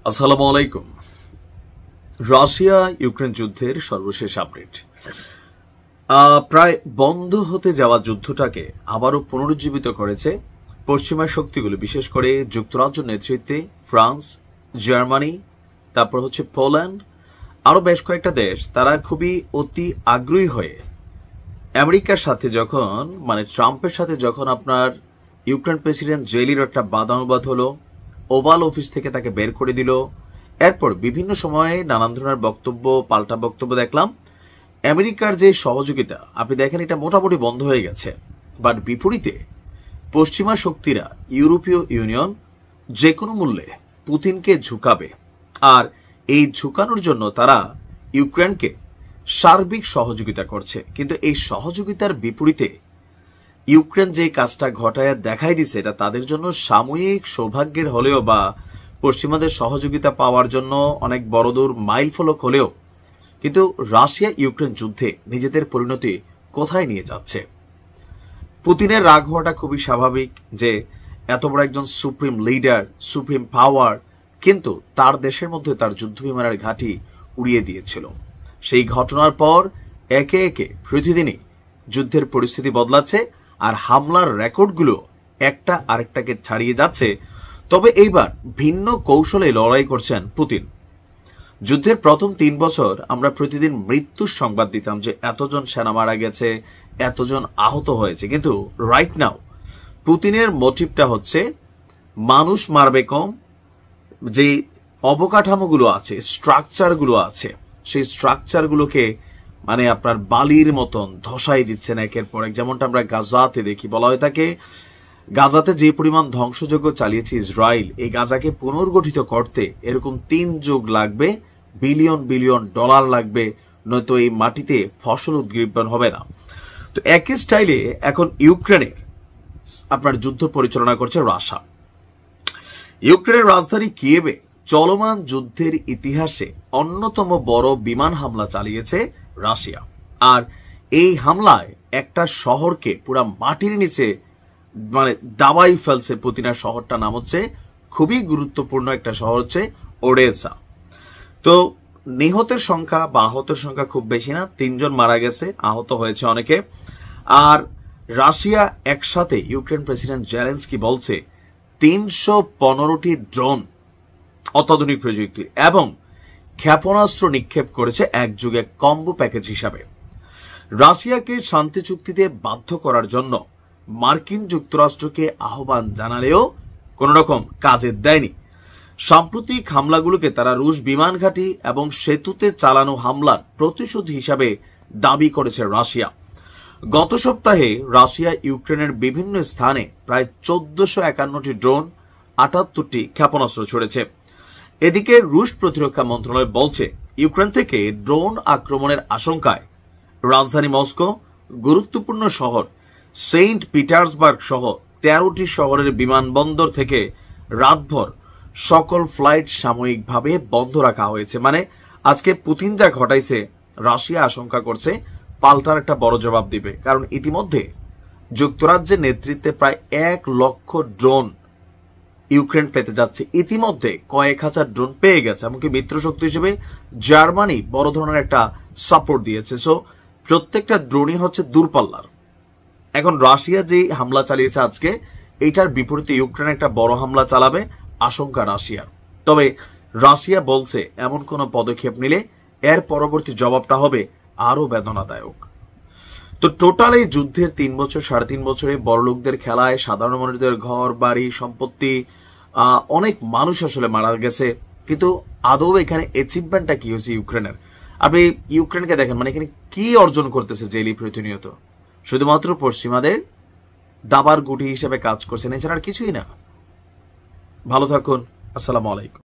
আসসালামু আলাইকুম। Russia Ukraine যুদ্ধের সর্বশেষ আপডেট। প্রায় বন্ধ হতে যাওয়া যুদ্ধটাকে আবারও পুনরুজ্জীবিত করেছে পশ্চিমা শক্তিগুলো, বিশেষ করে যুক্তরাজ্য নেতৃত্বে ফ্রান্স, জার্মানি, তারপর হচ্ছে পোল্যান্ড, আরো বেশ কয়েকটা দেশ। তারা খুবই অতি আগ্রহী হয়ে আমেরিকার সাথে যখন ট্রাম্পের সাথে যখন আপনার ইউক্রেন প্রেসিডেন্ট জেলির একটা বাদানুবাদ হলো, ওভাল অফিস থেকে তাকে বের করে দিল, এরপর বিভিন্ন সময়ে নানান ধরনের বক্তব্য, পাল্টা বক্তব্য দেখলাম। আমেরিকার যে সহযোগিতা আপনি দেখেন এটা মোটামুটি বন্ধ হয়ে গেছে। বাট বিপরীতে পশ্চিমা শক্তিরা, ইউরোপীয় ইউনিয়ন যে কোনো মূল্যে পুতিনকে ঝুঁকাবে, আর এই ঝুঁকানোর জন্য তারা ইউক্রেনকে সার্বিক সহযোগিতা করছে। কিন্তু এই সহযোগিতার বিপরীতে ইউক্রেন যে কাজটা ঘটায় দেখাই দিছে, এটা তাদের জন্য সাময়িক সৌভাগ্যের হলেও বা পশ্চিমাদের সহযোগিতা পাওয়ার জন্য অনেক বড়দূর মাইল ফলক হলেও কিন্তু রাশিয়া ইউক্রেন যুদ্ধে নিজেদের পরিণতি কোথায় নিয়ে যাচ্ছে। পুতিনের রাগ হওয়াটা খুবই স্বাভাবিক, যে এত বড় একজন সুপ্রিম লিডার, সুপ্রিম পাওয়ার, কিন্তু তার দেশের মধ্যে তার যুদ্ধ বিমানের ঘাঁটি উড়িয়ে দিয়েছিল। সেই ঘটনার পর একে একে প্রতিদিনই যুদ্ধের পরিস্থিতি বদলাচ্ছে, আর হামলার রেকর্ডগুলো একটা আরেকটাকে ছাড়িয়ে যাচ্ছে। তবে এইবার ভিন্ন কৌশলে লড়াই করছেন পুতিন। যুদ্ধের প্রথম 3 বছর আমরা প্রতিদিন মৃত্যুর সংবাদ দিতাম, যে এতজন সেনা মারা গেছে, এতজন আহত হয়েছে। কিন্তু রাইট নাও পুতিনের মোটিভটা হচ্ছে মানুষ মারবে কম, যে অবকাঠামোগুলো আছে, স্ট্রাকচারগুলো আছে, সেই স্ট্রাকচারগুলোকে আপনার বালির মতন ধসাই দিচ্ছেন একের পর এক। যেমনটা আমরা গাজাতে দেখি, বলা হয়ে থাকে গাজাতে যে পরিমাণ ধ্বংসযজ্ঞ চালিয়েছে ইসরায়েল, এই গাজাকে পুনর্গঠিত করতে এরকম 3 যুগ লাগবে, বিলিয়ন বিলিয়ন ডলার লাগবে, নয়তো এই মাটিতে ফসল উদ্গীপন হবে না। তো একই স্টাইলে এখন ইউক্রেনের আপনার যুদ্ধ পরিচালনা করছে রাশিয়া। ইউক্রেনের রাজধানী কিয়েভে চলমান যুদ্ধের ইতিহাসে অন্যতম বড় বিমান হামলা চালিয়েছে রাশিয়া। আর এই হামলায় একটা শহরকে পুরা মাটির নিচে দাবাই ফেলছে পুতিনের। শহরটার নাম হচ্ছে, খুবই গুরুত্বপূর্ণ একটা শহর হচ্ছে ওডেসা। তো নিহতের সংখ্যা বা আহতের সংখ্যা খুব বেশি না, 3 জন মারা গেছে, আহত হয়েছে অনেকে। আর রাশিয়া একসাথে ইউক্রেন প্রেসিডেন্ট জেলেনস্কি বলছে 315টি ড্রোন, অত্যাধুনিক প্রযুক্তি এবং ক্ষেপণাস্ত্র নিক্ষেপ করেছে একযুগে কম্বো প্যাকেজ হিসাবে। রাশিয়াকে শান্তি চুক্তিতে বাধ্য করার জন্য মার্কিন যুক্তরাষ্ট্রকে আহ্বান জানালেও কোন রকম কাজে দেয়নি। সাম্প্রতিক হামলাগুলোকে তারা রুশ বিমান ঘাঁটি এবং সেতুতে চালানো হামলার প্রতিশোধ হিসাবে দাবি করেছে রাশিয়া। গত সপ্তাহে রাশিয়া ইউক্রেনের বিভিন্ন স্থানে প্রায় 1451টি ড্রোন, 78টি ক্ষেপণাস্ত্র ছড়েছে। এদিকে রুশ প্রতিরক্ষা মন্ত্রণালয় বলছে ইউক্রেন থেকে ড্রোন আক্রমণের আশঙ্কায় রাজধানী মস্কো, গুরুত্বপূর্ণ শহর সেন্ট পিটার্সবার্গ সহ 13টি শহরের বিমানবন্দর থেকে রাতভর সকল ফ্লাইট সাময়িকভাবে বন্ধ রাখা হয়েছে। আজকে পুতিন যা ঘটাইছে, রাশিয়া আশঙ্কা করছে পাল্টার একটা বড় জবাব দিবে। কারণ ইতিমধ্যে যুক্তরাজ্যের নেতৃত্বে প্রায় 1 লক্ষ ড্রোন ইউক্রেন পেতে যাচ্ছে। ইতিমধ্যে কয়েক হাজার ড্রোন পেয়ে গেছে, এমনকি মিত্রশক্তি হিসেবে জার্মানি বড় ধরনের একটা সাপোর্ট দিয়েছে। সো প্রত্যেকটা ড্রোনই হচ্ছে দূরপাল্লার। এখন রাশিয়া যে হামলা চালিয়েছে আজকে, এইটার বিপরীতে ইউক্রেন একটা বড় হামলা চালাবে আশঙ্কা রাশিয়ার। তবে রাশিয়া বলছে এমন কোন পদক্ষেপ নিলে এর পরবর্তী জবাবটা হবে আরো বেদনাদায়ক। তো টোটাল এই যুদ্ধের 3 বছর, 3.5 বছরে বড়লোকদের খেলায় সাধারণ মানুষদের ঘর বাড়ি সম্পত্তি, অনেক মানুষ আসলে মারা গেছে। কিন্তু আদৌ এখানে অ্যাচিভমেন্টটা কি হয়েছে ইউক্রেনের? আপনি ইউক্রেনকে দেখেন, এখানে কি অর্জন করতেছে জেলি প্রতিনিয়ত? শুধুমাত্র পশ্চিমাদের দাবার গুটি হিসেবে কাজ করছেন, এছাড়া আর কিছুই না। ভালো থাকুন। আসসালামু আলাইকুম।